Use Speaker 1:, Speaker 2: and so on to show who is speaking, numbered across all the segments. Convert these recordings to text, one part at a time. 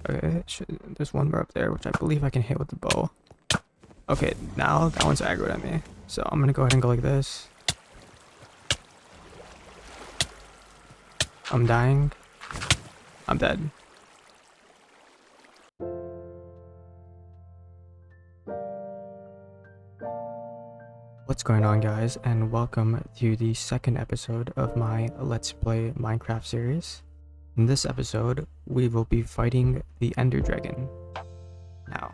Speaker 1: Okay, there's one more up there, which I believe I can hit with the bow. Okay, now that one's aggroed at me. So I'm gonna go ahead and go like this. I'm dying. I'm dead. What's going on, guys, and welcome to the second episode of my Let's Play Minecraft series. In this episode, we will be fighting the Ender Dragon. Now,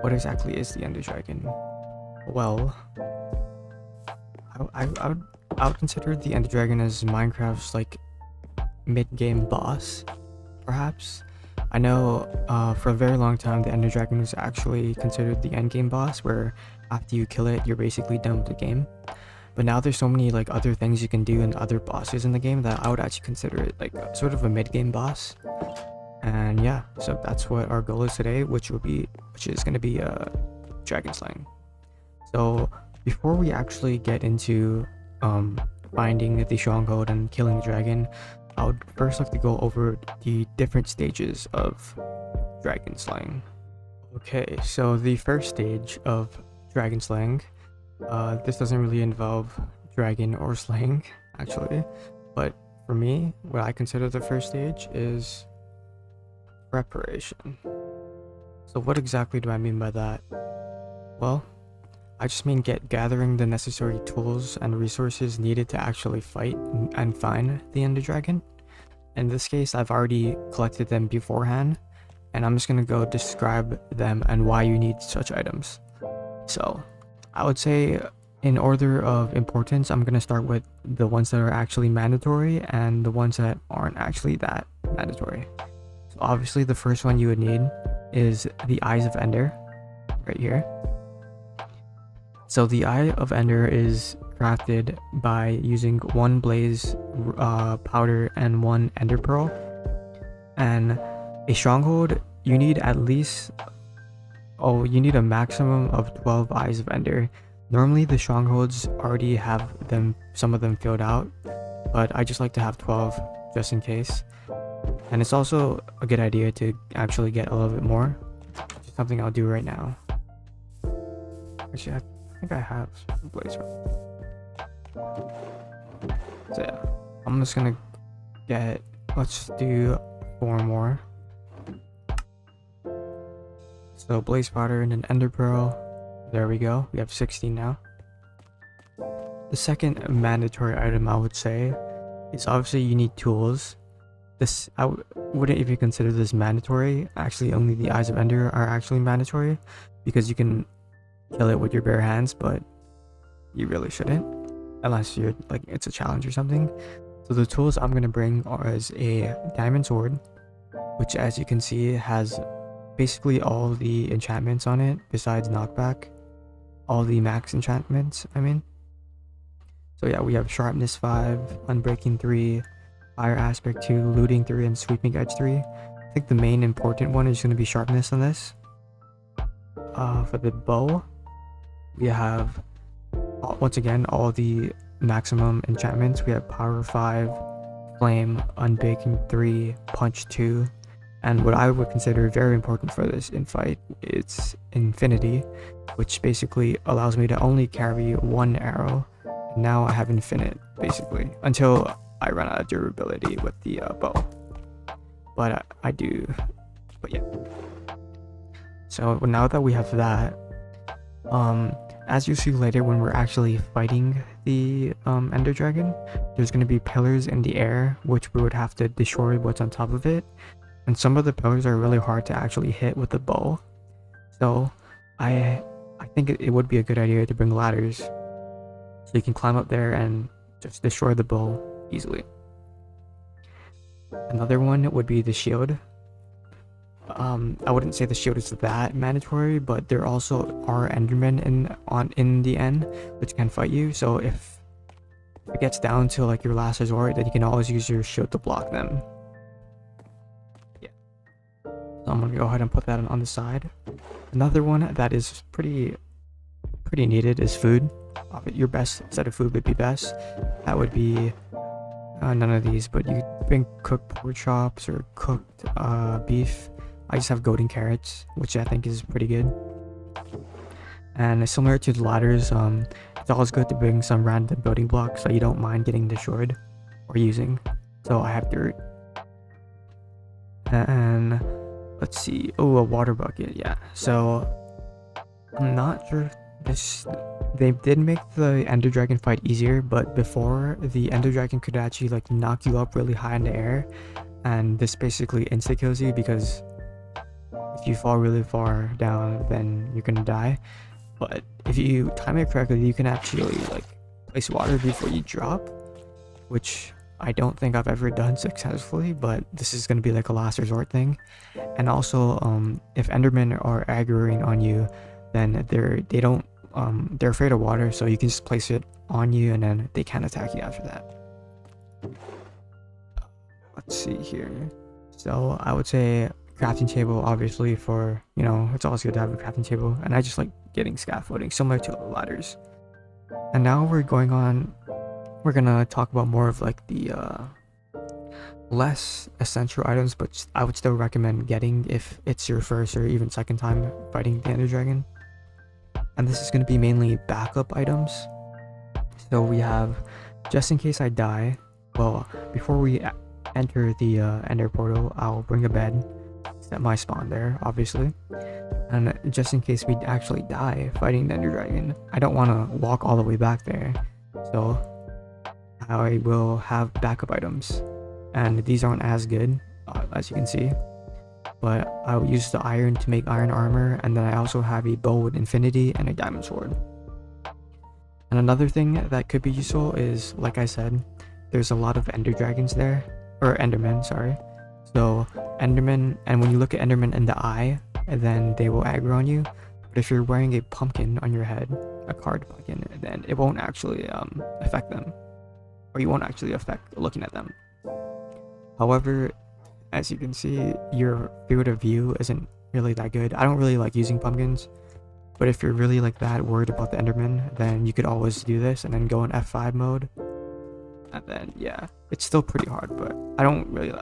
Speaker 1: what exactly is the Ender Dragon? Well, I would consider the Ender Dragon as Minecraft's like mid-game boss, perhaps. I know for a very long time the Ender Dragon was actually considered the end-game boss, where after you kill it, you're basically done with the game. But now there's so many like other things you can do and other bosses in the game that I would actually consider it like sort of a mid-game boss. And yeah, so that's what our goal is today, which is going to be dragon slaying. So before we actually get into finding the stronghold and killing the dragon, I would first like to go over the different stages of dragon slaying. Okay, so the first stage of dragon slaying, this doesn't really involve dragon or slaying actually, but for me, what I consider the first stage is preparation. So what exactly do I mean by that? Well, I just mean gathering the necessary tools and resources needed to actually fight and find the Ender Dragon. In this case, I've already collected them beforehand, and I'm just gonna go describe them and why you need such items. So, I would say in order of importance, I'm gonna start with the ones that are actually mandatory and the ones that aren't actually that mandatory. So obviously the first one you would need is the Eyes of Ender, right here. So the Eye of Ender is crafted by using one blaze powder and one ender pearl. And a stronghold, you need at least, you need a maximum of 12 Eyes of Ender. Normally the strongholds already have some of them filled out, but I just like to have 12 just in case. And it's also a good idea to actually get a little bit more, which is something I'll do right now. Actually, I think I have blaze. So yeah, I'm just gonna let's do 4 more. So blaze powder and an ender pearl. There we go, we have 16 now. The second mandatory item I would say is obviously you need tools. This, I wouldn't even consider this mandatory. Actually, only the Eyes of Ender are actually mandatory, because you can kill it with your bare hands, but you really shouldn't unless you're like it's a challenge or something. So the tools I'm gonna bring is a diamond sword, which as you can see has basically all the enchantments on it besides knockback, all the max enchantments I mean. So yeah, we have sharpness 5, unbreaking 3, fire aspect 2, looting 3, and sweeping edge 3. I think the main important one is going to be sharpness on this. For the bow, we have once again all the maximum enchantments. We have power 5, flame, unbreaking 3, punch 2, and what I would consider very important for this in fight, it's infinity, which basically allows me to only carry 1 arrow. And now I have infinite basically until I run out of durability with the bow, but I do. But yeah, so now that we have that, as you see later when we're actually fighting the Ender Dragon, there's going to be pillars in the air which we would have to destroy what's on top of it, and some of the pillars are really hard to actually hit with the bow. So I think it would be a good idea to bring ladders so you can climb up there and just destroy the bow easily. Another one would be the shield. I wouldn't say the shield is that mandatory, but there also are endermen in the end which can fight you, so if it gets down to like your last resort, then you can always use your shield to block them. Yeah, so I'm gonna go ahead and put that on the side. Another one that is pretty needed is food. Your best set of food would be best. That would be none of these, but you could bring cooked pork chops or cooked beef, I just have golden carrots, which I think is pretty good. And similar to the ladders, it's always good to bring some random building blocks so you don't mind getting destroyed or using. So I have dirt. And let's see. Oh, a water bucket. Yeah. So I'm not sure this. They did make the Ender Dragon fight easier, but before the Ender Dragon could actually like knock you up really high in the air, and this basically insta kills you because if you fall really far down, then you're gonna die. But if you time it correctly, you can actually like place water before you drop, which I don't think I've ever done successfully, but this is gonna be like a last resort thing. And also, if Endermen are aggroing on you, then they're afraid of water, so you can just place it on you and then they can't attack you after that. Let's see here. So I would say crafting table, obviously, for, you know, it's always good to have a crafting table, and I just like getting scaffolding similar to ladders. And now we're gonna talk about more of like the less essential items, but I would still recommend getting if it's your first or even second time fighting the Ender Dragon. And this is going to be mainly backup items. So we have, just in case I die, well, before we enter the Ender portal, I'll bring a bed, set my spawn there, obviously. And just in case we actually die fighting the Ender Dragon, I don't want to walk all the way back there. So I will have backup items. And these aren't as good, as you can see. But I'll use the iron to make iron armor, and then I also have a bow with infinity and a diamond sword. And another thing that could be useful is, like I said, there's a lot of Ender Dragons there, or Endermen, sorry. So Endermen, and when you look at Endermen in the eye, then they will aggro on you. But if you're wearing a pumpkin on your head, a card pumpkin, then it won't actually affect them, or you won't actually affect looking at them. However, as you can see, your field of view isn't really that good. I don't really like using pumpkins, but if you're really like that worried about the Enderman, then you could always do this and then go in F5 mode. And then, yeah, it's still pretty hard, but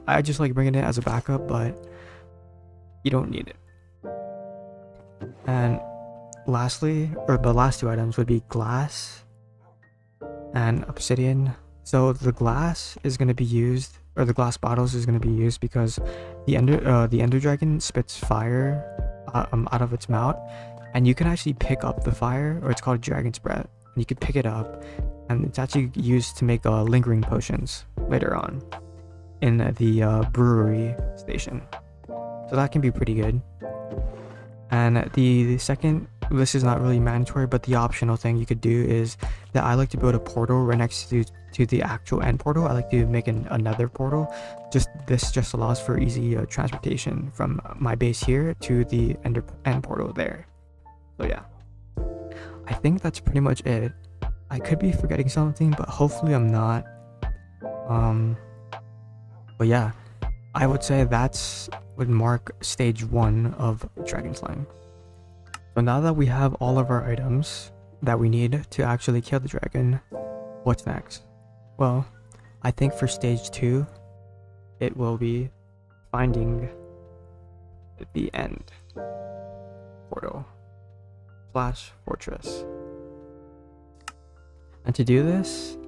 Speaker 1: I just like bringing it as a backup, but you don't need it. And lastly, or the last two items would be glass and obsidian. So the glass is going to be used, or the glass bottles is going to be used because the Ender Dragon spits fire out of its mouth, and you can actually pick up the fire, or it's called Dragon's Breath, and you can pick it up, and it's actually used to make lingering potions later on in the brewery station. So that can be pretty good. And the second, this is not really mandatory, but the optional thing you could do is that I like to build a portal right next to the actual end portal. I like to make another portal. This just allows for easy transportation from my base here to the end portal there. So yeah, I think that's pretty much it. I could be forgetting something, but hopefully I'm not. But yeah, I would say would mark stage 1 of Dragon Slaying. So now that we have all of our items that we need to actually kill the dragon, what's next? Well, I think for stage 2, it will be finding the end portal / fortress. And to do this,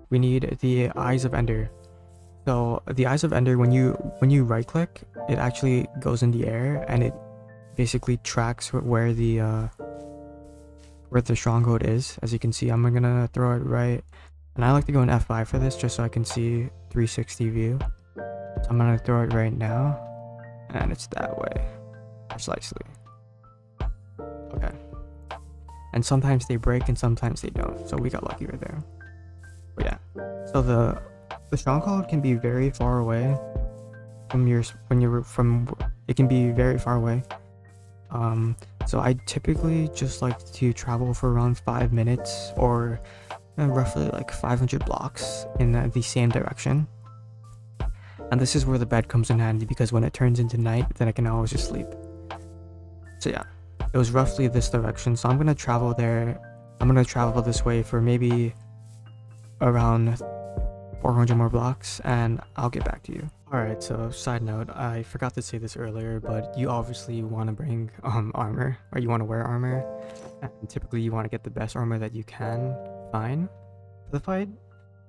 Speaker 1: we need the Eyes of Ender. So the Eyes of Ender, when you right click, it actually goes in the air and it basically tracks where the stronghold is. As you can see, I'm gonna throw it right, and I like to go in F5 for this just so I can see 360 view. So I'm gonna throw it right now, and it's that way, precisely. Okay. And sometimes they break and sometimes they don't, so we got lucky right there. But yeah, so the stronghold can be very far away from it can be very far away. So I typically just like to travel for around 5 minutes, or roughly like 500 blocks in the same direction. And this is where the bed comes in handy, because when it turns into night, then I can always just sleep. So yeah, it was roughly this direction, so I'm gonna travel there. I'm gonna travel this way for maybe around 400 more blocks and I'll get back to you. Alright, so side note, I forgot to say this earlier, but you obviously want to bring armor, or you want to wear armor, and typically you want to get the best armor that you can find for the fight.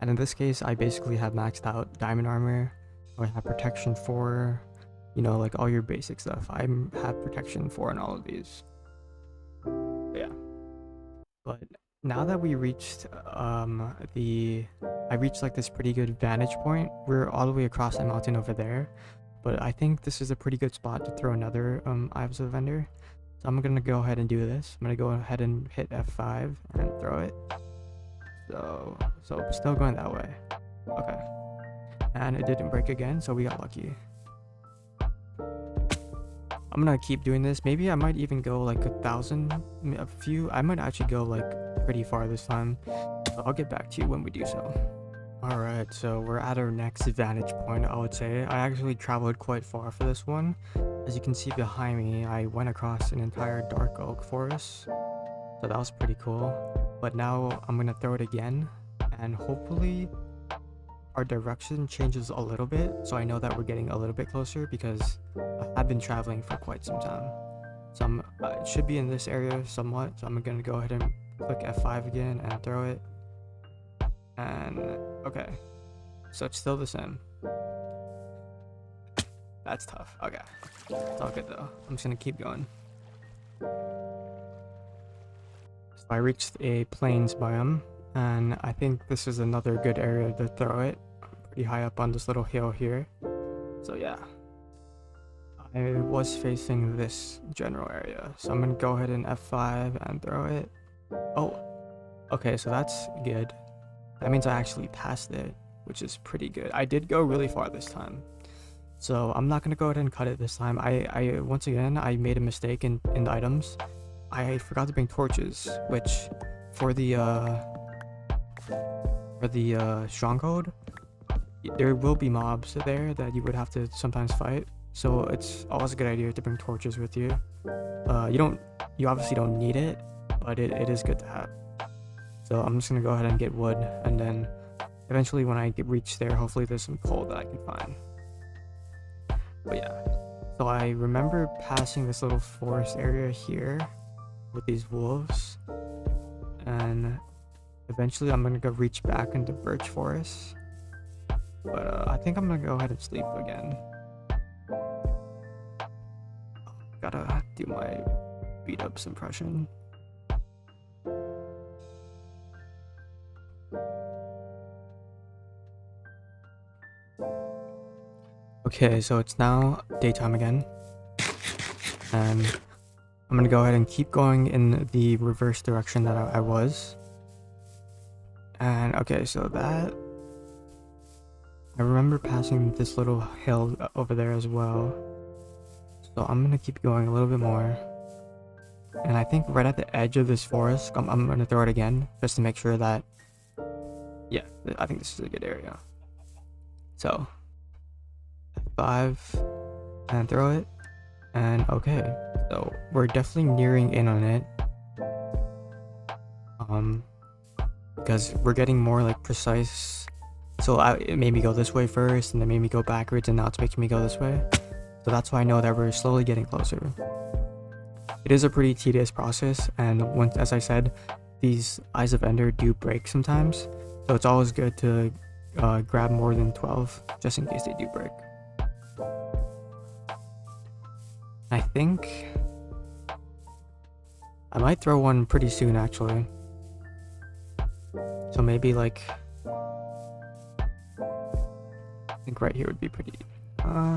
Speaker 1: And in this case, I basically have maxed out diamond armor, or I have protection 4, you know, like all your basic stuff. I have protection 4 in all of these. Yeah. But now that we reached I reached like this pretty good vantage point. We're all the way across that mountain over there, but I think this is a pretty good spot to throw another Eyes of the Vendor. So I'm gonna go ahead and do this. I'm gonna go ahead and hit F5 and throw it. So still going that way. Okay. And it didn't break again, so we got lucky. I'm gonna keep doing this. Maybe I might even go like 1,000, a few. I might actually go like pretty far this time. So I'll get back to you when we do so. Alright, so we're at our next vantage point, I would say. I actually traveled quite far for this one. As you can see behind me, I went across an entire dark oak forest. So that was pretty cool. But now I'm gonna throw it again, and hopefully our direction changes a little bit, so I know that we're getting a little bit closer, because I've been traveling for quite some time. So it should be in this area somewhat, so I'm gonna go ahead and click F5 again and throw it. And okay, so it's still the same. That's tough. Okay, it's all good though. I'm just gonna keep going. So I reached a plains biome, and I think this is another good area to throw it. Pretty high up on this little hill here. So yeah, I was facing this general area, so I'm gonna go ahead and F5 and throw it. Oh, okay, so that's good. That means I actually passed it, which is pretty good. I did go really far this time, so I'm not gonna go ahead and cut it this time. I once again, I made a mistake in the items. I forgot to bring torches, which for the stronghold, there will be mobs there that you would have to sometimes fight. So it's always a good idea to bring torches with you. You obviously don't need it, but it is good to have. So I'm just gonna go ahead and get wood, and then eventually when I reach there, hopefully there's some coal that I can find. But yeah, so I remember passing this little forest area here with these wolves, and eventually I'm gonna go reach back into birch forest. But I think I'm gonna go ahead and sleep again. Gotta do my beat ups impression. Okay, so it's now daytime again, and I'm gonna go ahead and keep going in the reverse direction that I was. And okay, so that I remember passing this little hill over there as well. So I'm gonna keep going a little bit more. And I think right at the edge of this forest, I'm gonna throw it again, just to make sure that, yeah, I think this is a good area. So, 5, and throw it. And okay, so we're definitely nearing in on it. Because we're getting more like precise. So it made me go this way first, and then made me go backwards, and now it's making me go this way. So that's why I know that we're slowly getting closer. It is a pretty tedious process, and once, as I said, these Eyes of Ender do break sometimes. So it's always good to grab more than 12, just in case they do break. I think I might throw one pretty soon, actually. So maybe like, I think right here would be pretty, yeah,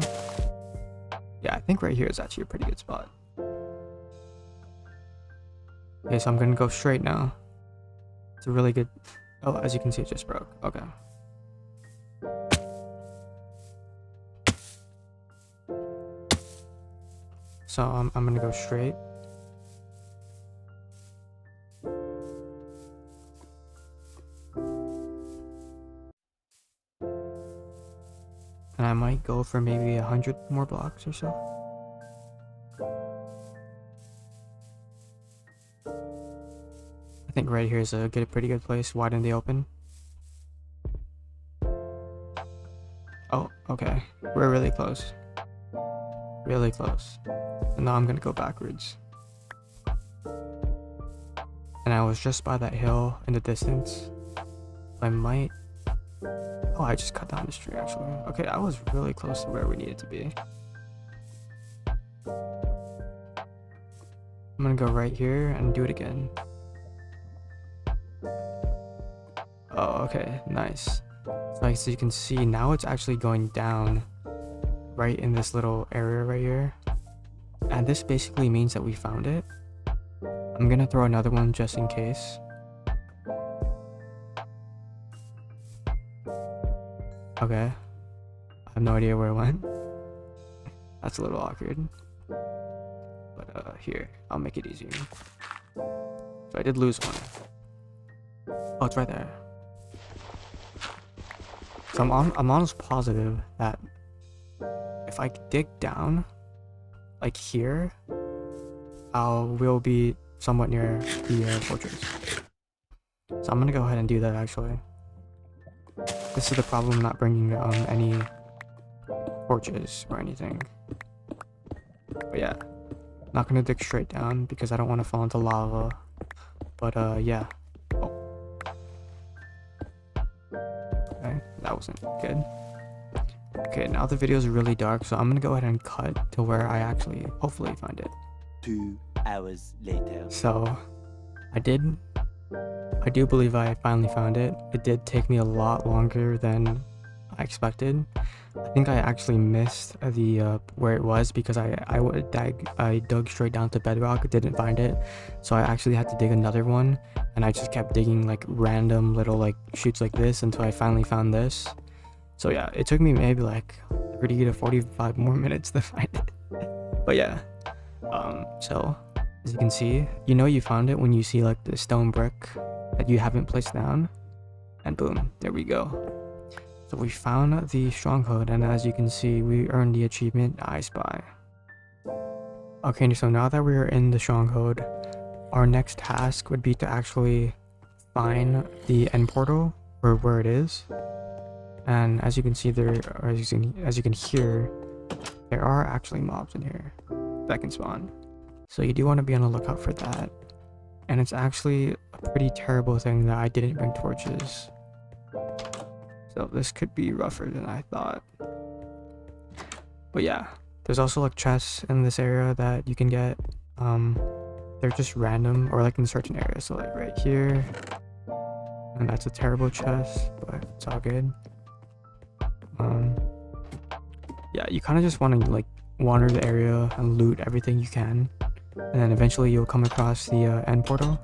Speaker 1: I think right here is actually a pretty good spot. Okay, so I'm gonna go straight now. It's a really good, oh, as you can see, it just broke. Okay. So I'm gonna go straight. And I might go for maybe 100 more blocks or so. I think right here is a pretty good place, wide in the open. Okay, we're really close. Really close. And now I'm gonna go backwards. And I was just by that hill in the distance. I might... Oh, I just cut down this tree actually. Okay, I was really close to where we needed to be. I'm gonna go right here and do it again. Oh, okay, nice. So as you can see, now it's actually going down right in this little area right here. And this basically means that we found it. I'm gonna throw another one just in case. Okay. I have no idea where it went. That's a little awkward. But here, I'll make it easier. So I did lose one. Oh, it's right there. So I'm almost positive that if I dig down, like here, we'll be somewhat near the fortress. So I'm gonna go ahead and do that actually. This is the problem, not bringing any torches or anything. But yeah, not gonna dig straight down because I don't want to fall into lava. But yeah. Oh. Okay, that wasn't good. Okay, now the video is really dark, so I'm gonna go ahead and cut to where I actually hopefully find it.
Speaker 2: 2 hours later.
Speaker 1: So I do believe I finally found it. It did take me a lot longer than I expected. I think I actually missed the where it was because I dug straight down to bedrock, didn't find it, so I actually had to dig another one, and I just kept digging like random little like chutes like this until I finally found this. So yeah, it took me maybe like 30 to 45 more minutes to find it. But yeah, so as you can see, you know you found it when you see like the stone brick that you haven't placed down, and boom, there we go. So we found the stronghold, and as you can see, we earned the achievement I Spy. Okay, so now that we are in the stronghold, our next task would be to actually find the end portal, or where it is. And as you can see there, or as you can hear, there are actually mobs in here that can spawn. So you do want to be on the lookout for that. And it's actually a pretty terrible thing that I didn't bring torches. So this could be rougher than I thought. But yeah, there's also like chests in this area that you can get. They're just random or like in certain areas. So like right here. And that's a terrible chest, but it's all good. Yeah, you kind of just want to like wander the area and loot everything you can. And then eventually you'll come across the end portal.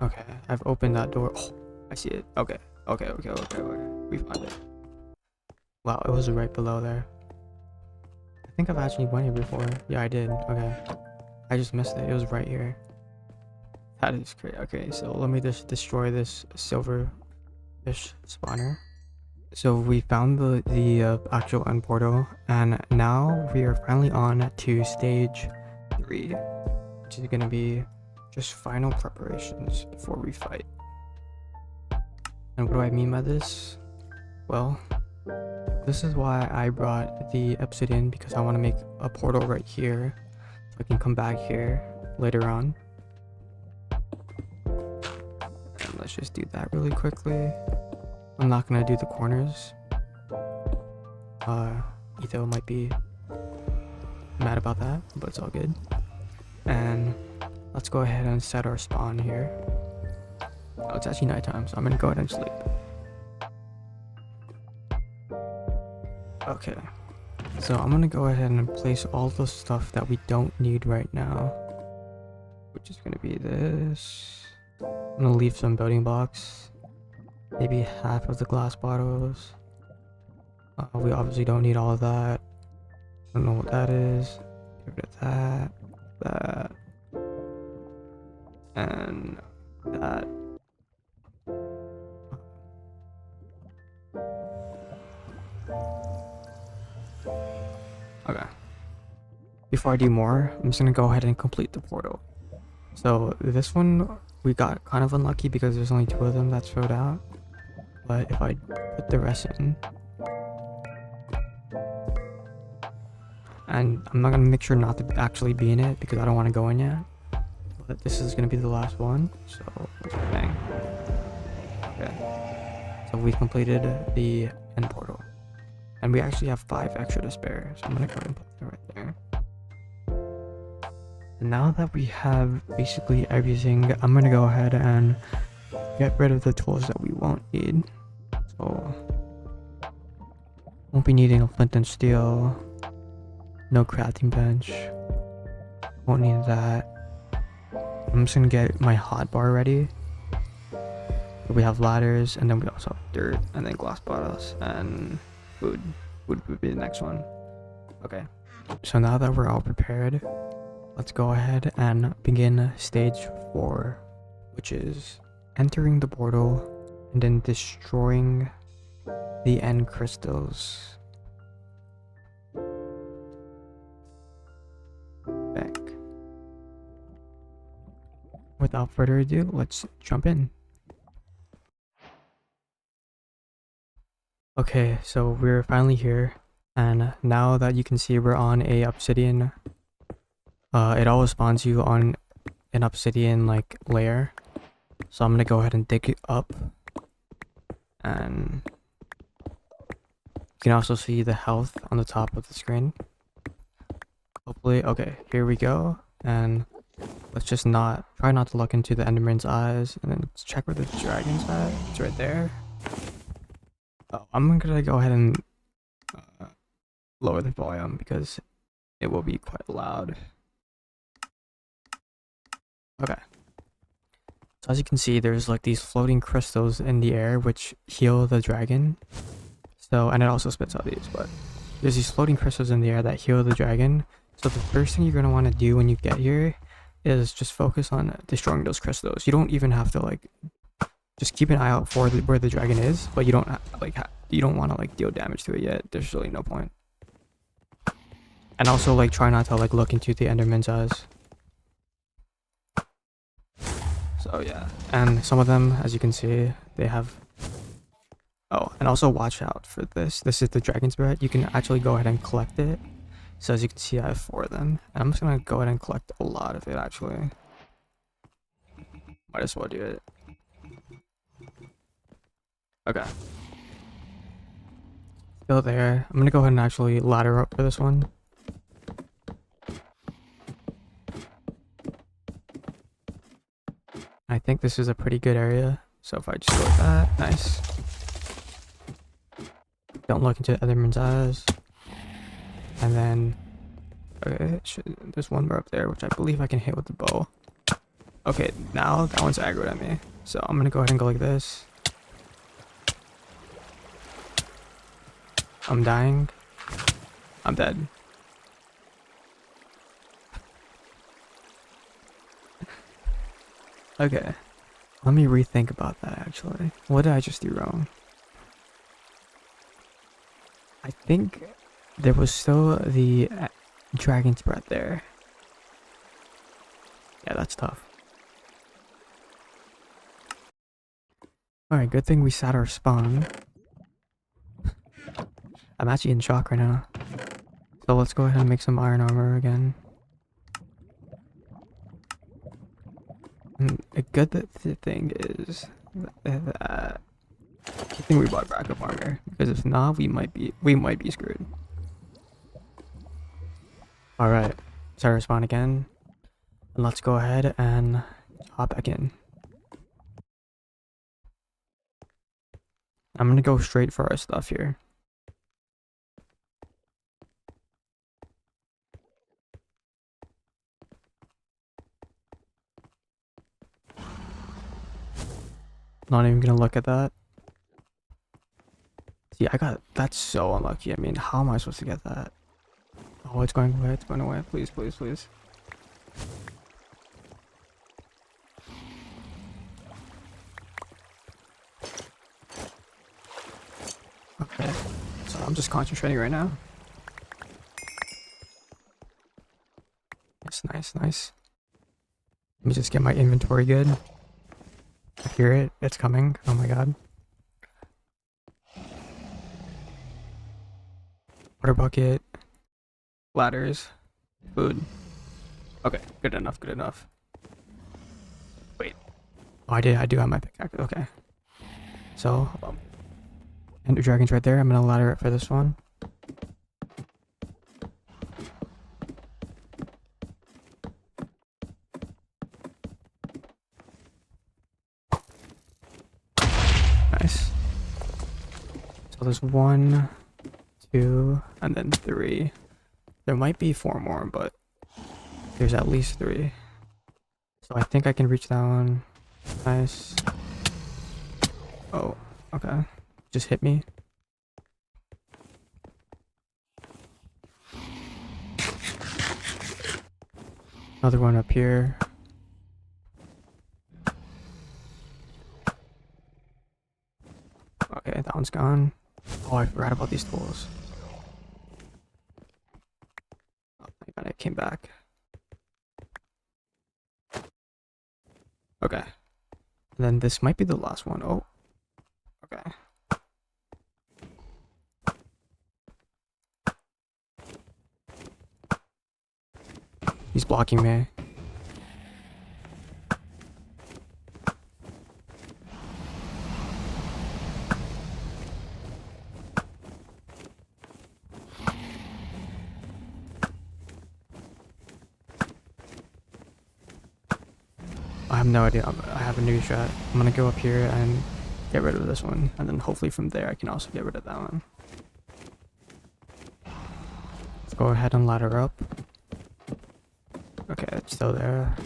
Speaker 1: Okay, I've opened that door. Oh, I see it. Okay. We found it. Wow, it was right below there. I think I've actually went here before. Yeah, I did. Okay. I just missed it. It was right here. That is great. Okay, so let me just destroy this silver fish spawner. So we found the actual end portal, and now we are finally on to stage 3, which is gonna be just final preparations before we fight. And what do I mean by this? Well, this is why I brought the obsidian, because I want to make a portal right here so I can come back here later on. And let's just do that really quickly. I'm not gonna do the corners. Etho might be mad about that, but it's all good. And let's go ahead and set our spawn here. Oh, it's actually nighttime, so I'm gonna go ahead and sleep. Okay. So I'm gonna go ahead and place all the stuff that we don't need right now, which is gonna be this. I'm gonna leave some building blocks, maybe half of the glass bottles. We obviously don't need all of that. I don't know what that is. Get rid of that, that, and that. Okay. Before I do more, I'm just gonna go ahead and complete the portal. So this one, we got kind of unlucky because there's only 2 of them that's filled out. But if I put the rest in, and I'm not gonna make sure not to actually be in it because I don't want to go in yet. But this is gonna be the last one, so bang. Okay. So we completed the end portal. And we actually have 5 extra to spare, so I'm gonna go ahead and put that right there. And now that we have basically everything, I'm gonna go ahead and get rid of the tools that we won't need. So won't be needing a flint and steel, no crafting bench, won't need that. I'm just gonna get my hotbar ready. We have ladders, and then we also have dirt, and then glass bottles, and food. Food would be the next one. Okay. So now that we're all prepared, let's go ahead and begin stage 4, which is entering the portal and then destroying the end crystals. Back. Without further ado, let's jump in. Okay, so we're finally here, and now that you can see we're on a obsidian, it always spawns you on an obsidian like layer. So I'm gonna go ahead and dig it up, and you can also see the health on the top of the screen. Hopefully, okay, here we go, and let's just try not to look into the Enderman's eyes, and then let's check where the dragon's at. It's right there. Oh, I'm gonna go ahead and lower the volume because it will be quite loud. Okay. So as you can see, there's like these floating crystals in the air which heal the dragon. So, and it also spits out these, but there's these floating crystals in the air that heal the dragon. So the first thing you're gonna want to do when you get here is just focus on destroying those crystals. You don't even have to like just keep an eye out for where the dragon is, but you don't you don't want to like deal damage to it yet. There's really no point. And also like try not to like look into the Enderman's eyes. So yeah, and some of them, as you can see, they have. Oh, and also watch out for this. This is the dragon's bread. You can actually go ahead and collect it. So as you can see, I have 4 of them, and I'm just gonna go ahead and collect a lot of it. Actually, might as well do it. Okay. Still there. I'm gonna go ahead and actually ladder up for this one. I think this is a pretty good area. So if I just go like that, nice. Don't look into the Enderman's eyes. And then, okay, there's one more up there, which I believe I can hit with the bow. Okay, now that one's aggroed at me. So I'm gonna go ahead and go like this. I'm dying. I'm dead. Okay. Let me rethink about that actually. What did I just do wrong? I think there was still the dragon's breath there. Yeah, that's tough. Alright, good thing we sat our spawn. I'm actually in shock right now. So let's go ahead and make some iron armor again. And a good thing is that I think we bought backup armor, because if not, we might be screwed. All right, start spawn again, and let's go ahead and hop back in. I'm gonna go straight for our stuff here. Not even gonna look at that. See, that's so unlucky. I mean, how am I supposed to get that? Oh, it's going away, it's going away. Please, please, please. Okay, so I'm just concentrating right now. Yes, nice, nice. Let me just get my inventory good. I hear it, it's coming. Oh my god. Water bucket, ladders, food. Okay, good enough, good enough. Wait. Oh, I do have my pickaxe. Okay. So, Ender Dragon's right there. I'm gonna ladder it for this one. Nice. So there's 1, 2, and then 3. There might be 4 more, but there's at least 3. So I think I can reach that one. Nice. Oh, okay. Just hit me. Another one up here. Okay, that one's gone. Oh, I forgot about these tools. Oh, thank God I came back. Okay. And then this might be the last one. Oh. Okay. He's blocking me. I have no idea. I have a new shot. I'm gonna go up here and get rid of this one, and then hopefully from there I can also get rid of that one. Let's go ahead and ladder up. Okay, it's still there.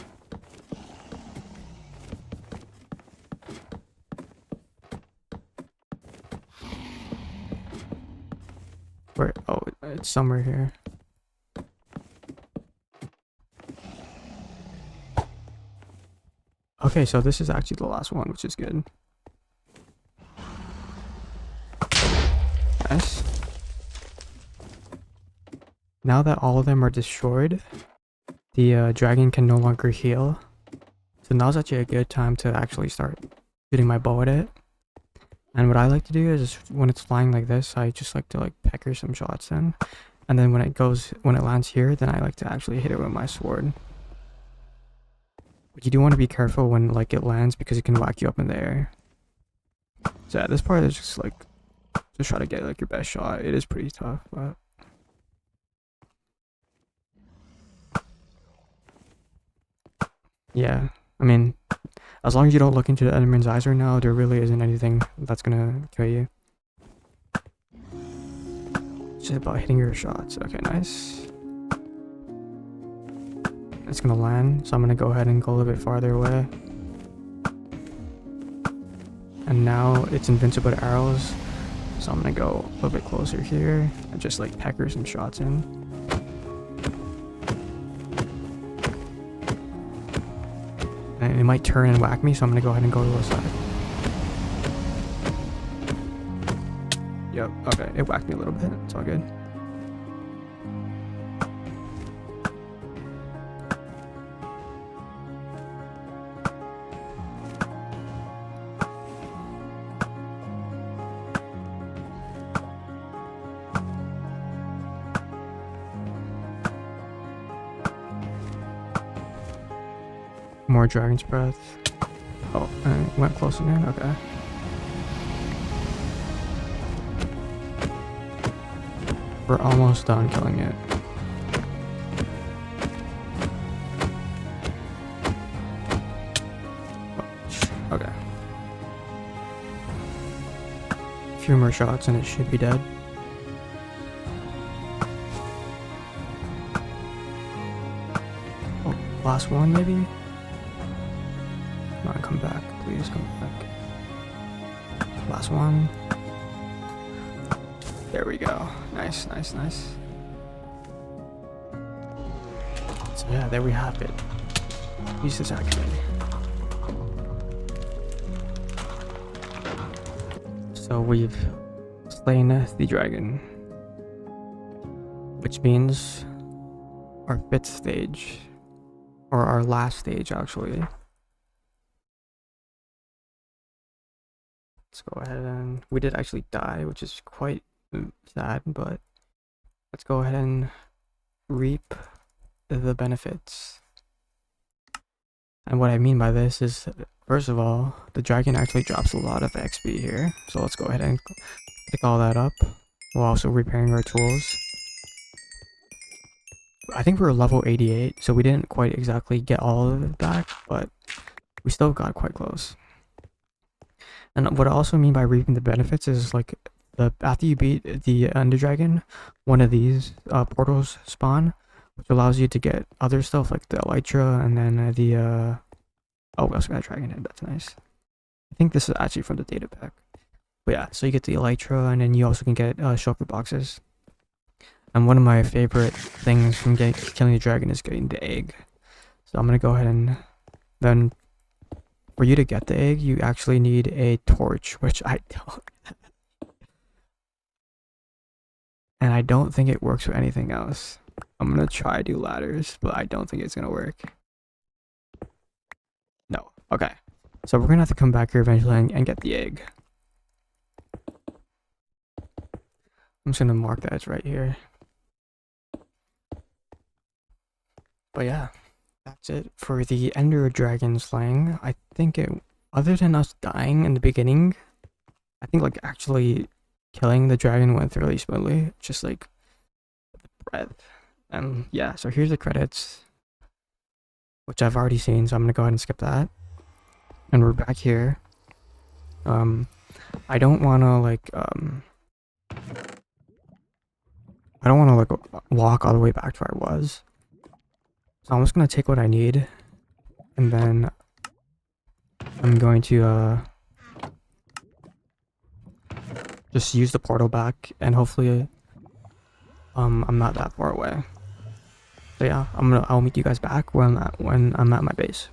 Speaker 1: Where? Oh, it's somewhere here. Okay, so this is actually the last one, which is good. Nice. Now that all of them are destroyed, the dragon can no longer heal. So now's actually a good time to actually start shooting my bow at it. And what I like to do is when it's flying like this, I just like to pecker some shots in. And then when it lands here, then I like to actually hit it with my sword. But you do want to be careful when it lands because it can whack you up in the air. So yeah, this part is just try to get your best shot. It is pretty tough, but yeah, I mean, as long as you don't look into the Enderman's eyes right now, there really isn't anything that's gonna kill you. It's just about hitting your shots. Okay, nice. It's gonna land, so I'm gonna go ahead and go a little bit farther away. And now it's invincible to arrows, so I'm gonna go a little bit closer here and just pecker some shots in. And it might turn and whack me, so I'm gonna go ahead and go to the side. Yep, okay, it whacked me a little bit. It's all good. More Dragon's Breath. Oh, I went close again? Okay. We're almost done killing it. Okay. A few more shots and it should be dead. Oh, last one maybe? Come on, come back. Please come back. Last one. There we go. Nice, nice, nice. So yeah, there we have it. Use this actually. So we've slain the dragon, which means our 5th stage, or our last stage actually. Let's go ahead and we did actually die, which is quite sad, but let's go ahead and reap the benefits. And what I mean by this is, first of all, the dragon actually drops a lot of XP here, so let's go ahead and pick all that up while also repairing our tools. I think we're level 88, so we didn't quite exactly get all of it back, but we still got quite close. And what I also mean by reaping the benefits is like after you beat the Ender Dragon, one of these portals spawn, which allows you to get other stuff like the Elytra and then oh, we also got a dragon head. That's nice. I think this is actually from the data pack. But yeah, so you get the Elytra and then you also can get shulker boxes. And one of my favorite things from killing the dragon is getting the egg. So I'm gonna go ahead and then for you to get the egg, you actually need a torch, which I don't. And I don't think it works for anything else. I'm gonna try to do ladders, but I don't think it's gonna work. No. Okay. So we're gonna have to come back here eventually and get the egg. I'm just gonna mark that it's right here. But yeah, that's it for the Ender Dragon slaying. I think it, other than us dying in the beginning, I think like actually killing the dragon went really smoothly. Just like breath. And yeah, so here's the credits, which I've already seen, so I'm gonna go ahead and skip that. And we're back here. I don't wanna like walk all the way back to where I was. So I'm just gonna take what I need, and then I'm going to just use the portal back, and hopefully I'm not that far away. So yeah, I'll meet you guys back when I'm at my base.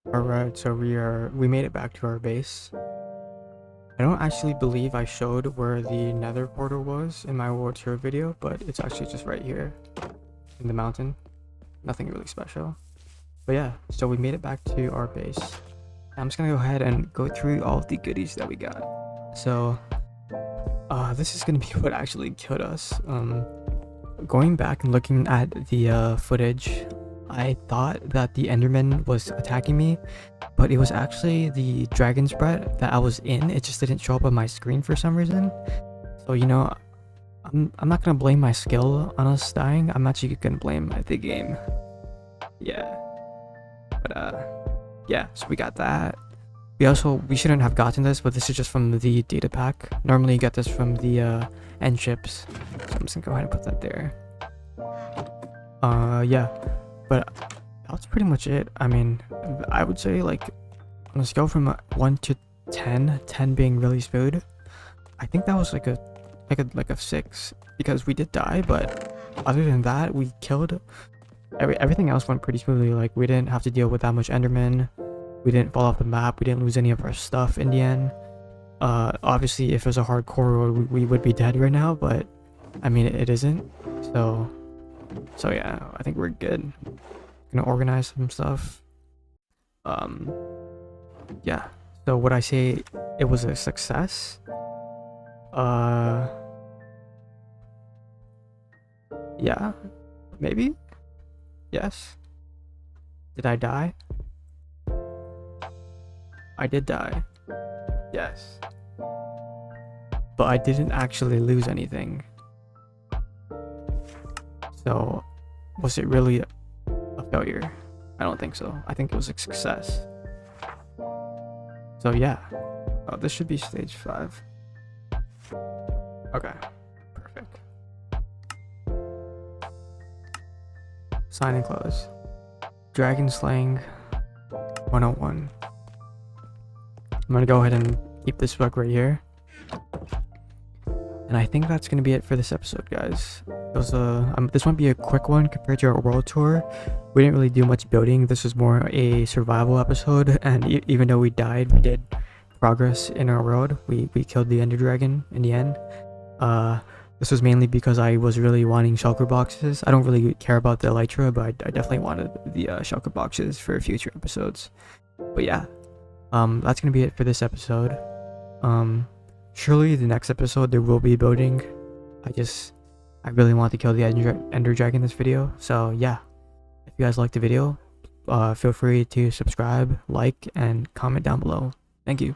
Speaker 1: Alright, so we made it back to our base. I don't actually believe I showed where the nether portal was in my world tour video, but it's actually just right here in the mountain. Nothing really special. But yeah, so we made it back to our base. I'm just gonna go ahead and go through all of the goodies that we got. So this is gonna be what actually killed us. Going back and looking at the footage, I thought that the Enderman was attacking me, but it was actually the dragon's breath that I was in. It just didn't show up on my screen for some reason. So you know, I'm not gonna blame my skill on us dying. I'm actually gonna blame the game. Yeah. But yeah, so we got that. We shouldn't have gotten this, but this is just from the data pack. Normally you get this from the end ships. So I'm just gonna go ahead and put that there. Yeah. But that's pretty much it. I mean, I would say like on a scale from 1 to 10, 10 being really smooth, I think that was like a 6, because we did die, but other than that, we killed everything else went pretty smoothly. Like we didn't have to deal with that much Enderman. We didn't fall off the map. We didn't lose any of our stuff in the end. Obviously, if it was a hardcore road, we would be dead right now, but I mean, it isn't. So yeah, I think we're good. Gonna organize some stuff. Yeah. So would I say it was a success? Yeah, maybe. Yes. Did I die? I did die. Yes. But I didn't actually lose anything. So, was it really a failure? I don't think so. I think it was a success. So yeah. Oh, this should be stage 5. Okay. Perfect. Sign and close. Dragon slaying 101. I'm gonna go ahead and keep this book right here. And I think that's gonna be it for this episode, guys. It was this might be a quick one compared to our world tour. We didn't really do much building. This was more a survival episode, and even though we died, we did progress in our world. We killed the Ender Dragon in the end. This was mainly because I was really wanting shulker boxes. I don't really care about the elytra, but I definitely wanted the shulker boxes for future episodes. But yeah, that's gonna be it for this episode. Surely the next episode there will be building. I really want to kill the Ender Dragon in this video. So yeah, if you guys liked the video, feel free to subscribe, like, and comment down below. Thank you.